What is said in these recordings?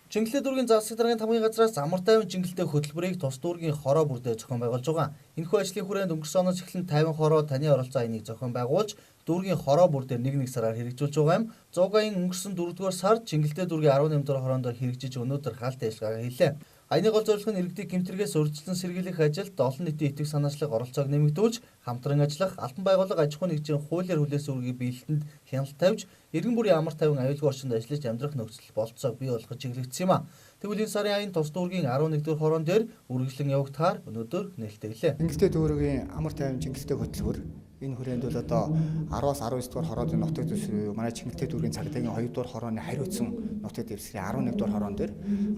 Жингэлтэй дүүргийн засаг даргын тамгын газраас амар тайван жингэлтэй хөтөлбөрийг тус дүүргийн хороо бүрдээ зохион байгуулж байгаа. Энэхүү ажлын хүрээнд өнгөрсөн оноос эхлэн 50 хороо таны оролцоо аяныг зохион байгуулж дүүргийн хороо бүрдээ нэг сараар хэрэгжүүлж байгаа юм. 100 гаын өнгөрсөн 4-р сард жингэлтэй дүүргийн 18 дугаар хороонд хэрэгжиж өнөөдөр хаалт ажиллагаа хийлээ. Аяны гол зорилго нь иргэдийн гэмтрэгээс урьдчилан сэргийлэх ажилд олон нийтийн итгэх санаачлаг оролцоог нэмэгдүүлж, хамтран ажиллах, алтан байгууллага аж ахуйн нэгжийн хуулиар хүлээсэн үүргийг биелэлтэнд хяналт тавьж, иргэн бүрийн амар тайван аюулгүй орчинд ажиллаж амьдрах нөхцөл болцоог бий болгож чиглэгдсэн юм а. Тэгвэл энэ сарын аян тус дүүргийн 11-р хороон дээр үргэлжлэн явагдахаар өнөөдөр нээлттэглээ. Жингэлтэй дүүргийн амар тайван жингэлтэй хөтөлбөр энэ хүрээнд бол одоо 10-аас 19 дугаар хороодын нутаг дэвсгэр манай Жингэлтэй дүүргийн цагдаагийн 2 дугаар хорооны хариуцсан нутаг дэвсгэрийн 11 дугаар хороон дээр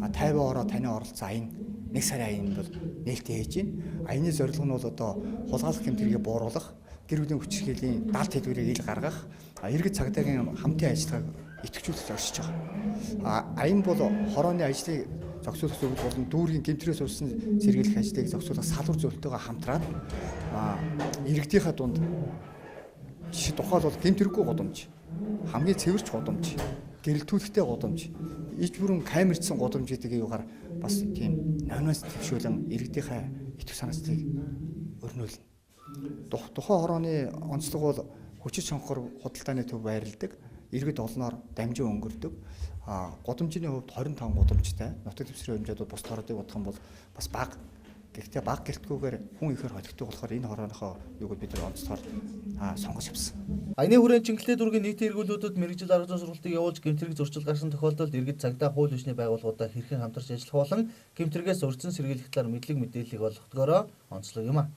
50 ороо таны оролцоо аян 1 сарын аян бол нээлттэй хийж байна. Аяны зорилго нь бол одоо хулгайлах гэмтрэгийг бууруулах, гэр бүлийн хүчирхийллийн даалт хэлбэрийг ил гаргах, иргэд цагдаагийн хамтын ажиллагааг идэвхжүүлж оршиж байгаа. Аян бол хорооны ажлыг зохицуулах зөвлөлт болон дүүргийн гэмтрээс урьдчилан сэргийлэх ажлыг зохицуулах салбар зөвлөлтөөгөө хамтраад иргэдийнхээ дунд жишээ тухайл бол гэмтрэггүй гудамж, хамгийн цэвэрч гудамж, гэрэлтүүлэхтэй гудамж, иж бүрэн камерчсан гудамж гэдэг юугаар бас тийм номноос төвшүүлэн иргэдийнхээ итгэх санаачлыг өрнүүлнэ. Тухайн хорооны онцлог бол хүчит шонхор худалдааны төв байрладаг, иргэд олноор дамжин өнгөрдөг. Гудамжны хувьд 25 гудамжтай. Нутаг дэвсгэрийн хэмжээд бус хоруудыг бодох юм бол бас бага. Гэхдээ бага гэртгүүгээр хүн ихээр холигддог болохоор энэ хорооныхоо юуг бид нар онцлогоор сонгож авсан. Аяны хүрээнд Жингэлтэй дүүргийн нийтийн эргүүлүүдэд мэргэжил арга зүйн сургалтыг явуулж гэмтрэг зөрчил гарсан тохиолдолд иргэд цагдаа хууль ёсны байгууллагуудаа хэрхэн хамтарч ажиллах болон гэмтрэгээс урьдчилан сэргийлэх талаар мэдлэг мэдээллийг олгохдогоороо онцлог юм а.